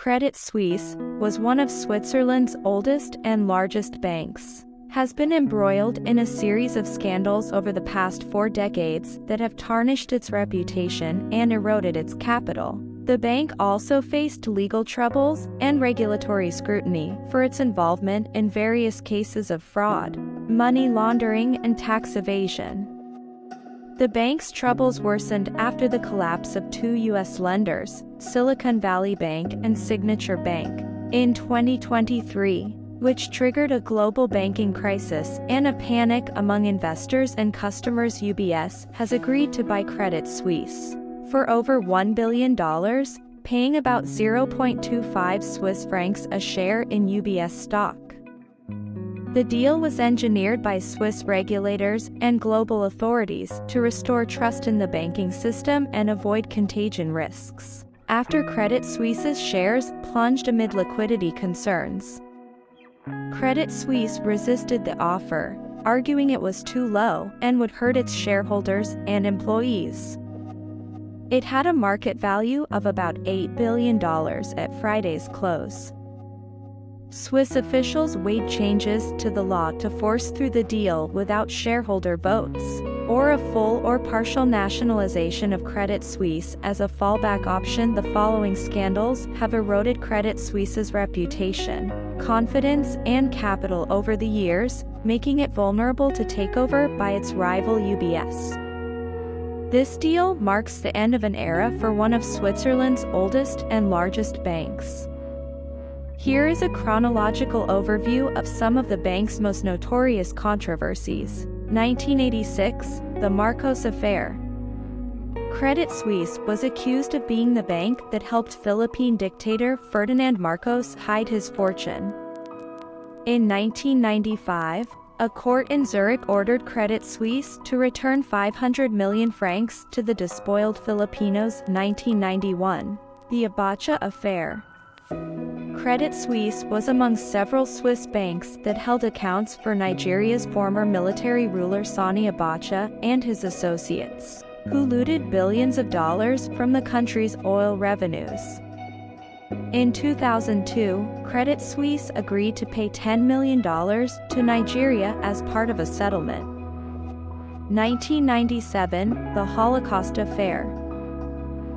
Credit Suisse was one of Switzerland's oldest and largest banks, has been embroiled in a series of scandals over the past 4 decades that have tarnished its reputation and eroded its capital. The bank also faced legal troubles and regulatory scrutiny for its involvement in various cases of fraud, money laundering, and tax evasion. The bank's troubles worsened after the collapse of 2 U.S. lenders, Silicon Valley Bank and Signature Bank, in 2023, which triggered a global banking crisis and a panic among investors and customers. UBS has agreed to buy Credit Suisse for over $1 billion, paying about 0.25 Swiss francs a share in UBS stock. The deal was engineered by Swiss regulators and global authorities to restore trust in the banking system and avoid contagion risks, after Credit Suisse's shares plunged amid liquidity concerns. Credit Suisse resisted the offer, arguing it was too low and would hurt its shareholders and employees. It had a market value of about $8 billion at Friday's close. Swiss officials weighed changes to the law to force through the deal without shareholder votes, or a full or partial nationalization of Credit Suisse as a fallback option. The following scandals have eroded Credit Suisse's reputation, confidence, and capital over the years, making it vulnerable to takeover by its rival UBS. This deal marks the end of an era for one of Switzerland's oldest and largest banks. Here is a chronological overview of some of the bank's most notorious controversies. 1986, the Marcos Affair. Credit Suisse was accused of being the bank that helped Philippine dictator Ferdinand Marcos hide his fortune. In 1995, a court in Zurich ordered Credit Suisse to return 500 million francs to the despoiled Filipinos. 1991, the Abacha Affair. Credit Suisse was among several Swiss banks that held accounts for Nigeria's former military ruler Sani Abacha and his associates, who looted billions of dollars from the country's oil revenues. In 2002, Credit Suisse agreed to pay $10 million to Nigeria as part of a settlement. 1997, the Holocaust Affair.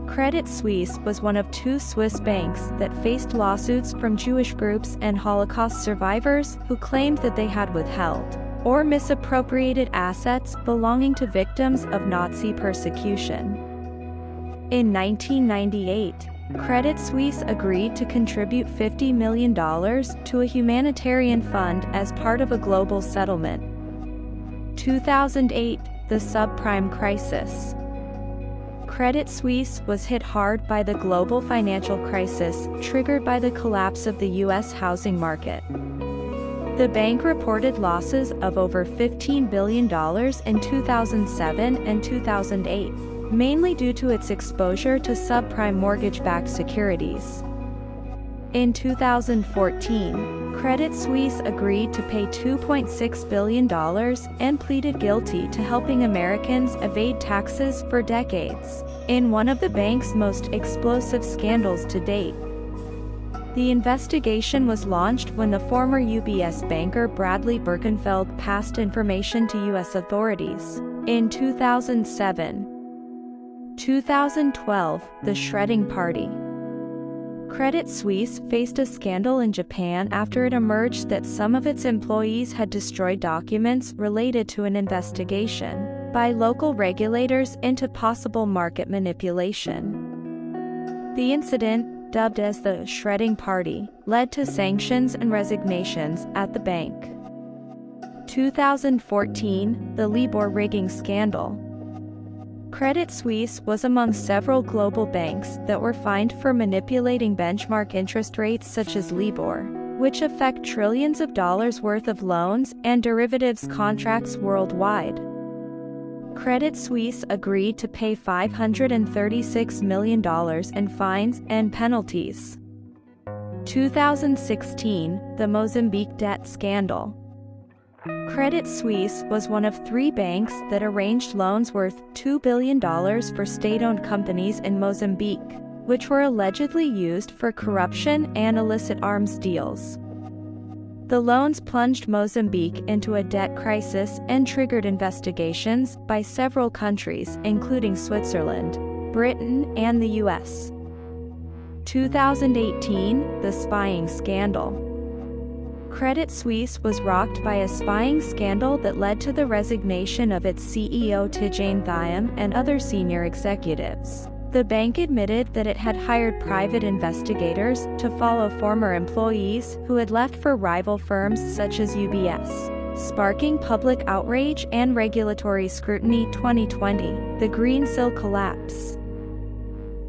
Credit Suisse was one of 2 Swiss banks that faced lawsuits from Jewish groups and Holocaust survivors who claimed that they had withheld or misappropriated assets belonging to victims of Nazi persecution. In 1998, Credit Suisse agreed to contribute $50 million to a humanitarian fund as part of a global settlement. 2008, the subprime crisis. Credit Suisse was hit hard by the global financial crisis triggered by the collapse of the U.S. housing market. The bank reported losses of over $15 billion in 2007 and 2008, mainly due to its exposure to subprime mortgage-backed securities. In 2014, Credit Suisse agreed to pay $2.6 billion and pleaded guilty to helping Americans evade taxes for decades, in one of the bank's most explosive scandals to date. The investigation was launched when the former UBS banker Bradley Birkenfeld passed information to U.S. authorities. In 2007. 2012, the shredding party. Credit Suisse faced a scandal in Japan after it emerged that some of its employees had destroyed documents related to an investigation by local regulators into possible market manipulation. The incident, dubbed as the shredding party, led to sanctions and resignations at the bank. 2014, the Libor rigging scandal. Credit Suisse was among several global banks that were fined for manipulating benchmark interest rates such as Libor, which affect trillions of dollars worth of loans and derivatives contracts worldwide. Credit Suisse agreed to pay $536 million in fines and penalties. 2016, the Mozambique debt scandal. Credit Suisse was one of 3 banks that arranged loans worth $2 billion for state-owned companies in Mozambique, which were allegedly used for corruption and illicit arms deals. The loans plunged Mozambique into a debt crisis and triggered investigations by several countries, including Switzerland, Britain, and the US. 2018, the spying scandal. Credit Suisse was rocked by a spying scandal that led to the resignation of its CEO Tidjane Thiam and other senior executives. The bank admitted that it had hired private investigators to follow former employees who had left for rival firms such as UBS, sparking public outrage and regulatory scrutiny. 2020, the Greensill collapse.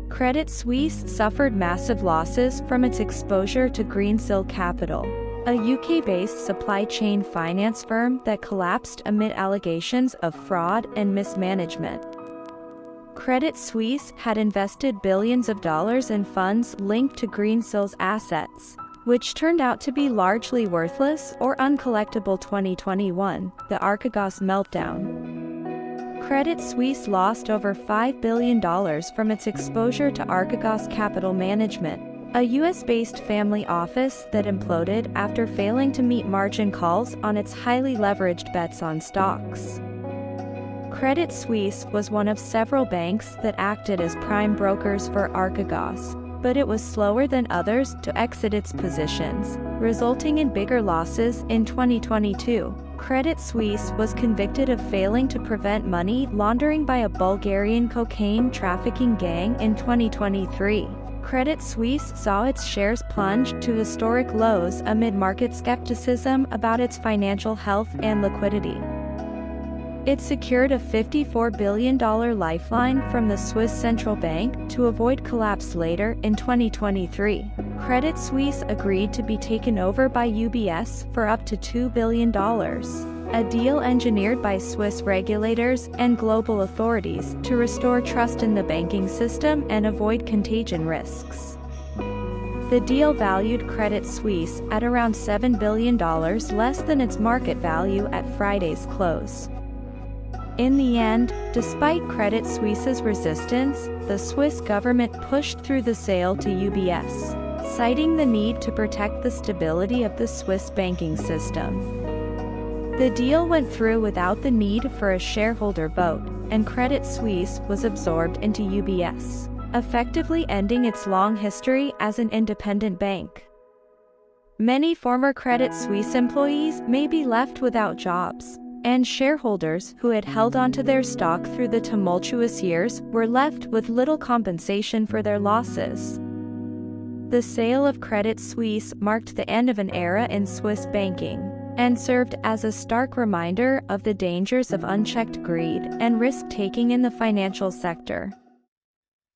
Credit Suisse suffered massive losses from its exposure to Greensill Capital, a UK-based supply chain finance firm that collapsed amid allegations of fraud and mismanagement. Credit Suisse had invested billions of dollars in funds linked to Greensill's assets, which turned out to be largely worthless or uncollectible. 2021, the Archegos meltdown. Credit Suisse lost over $5 billion from its exposure to Archegos Capital Management, a US-based family office that imploded after failing to meet margin calls on its highly leveraged bets on stocks. Credit Suisse was one of several banks that acted as prime brokers for Archegos, but it was slower than others to exit its positions, resulting in bigger losses. In 2022, Credit Suisse was convicted of failing to prevent money laundering by a Bulgarian cocaine trafficking gang. In 2023, Credit Suisse saw its shares plunge to historic lows amid market skepticism about its financial health and liquidity. It secured a $54 billion lifeline from the Swiss central bank to avoid collapse later. In 2023, Credit Suisse agreed to be taken over by UBS for up to $2 billion, a deal engineered by Swiss regulators and global authorities to restore trust in the banking system and avoid contagion risks. The deal valued Credit Suisse at around $7 billion less than its market value at Friday's close. In the end, despite Credit Suisse's resistance, the Swiss government pushed through the sale to UBS, citing the need to protect the stability of the Swiss banking system. The deal went through without the need for a shareholder vote, and Credit Suisse was absorbed into UBS, effectively ending its long history as an independent bank. Many former Credit Suisse employees may be left without jobs, and shareholders who had held onto their stock through the tumultuous years were left with little compensation for their losses. The sale of Credit Suisse marked the end of an era in Swiss banking, and served as a stark reminder of the dangers of unchecked greed and risk-taking in the financial sector.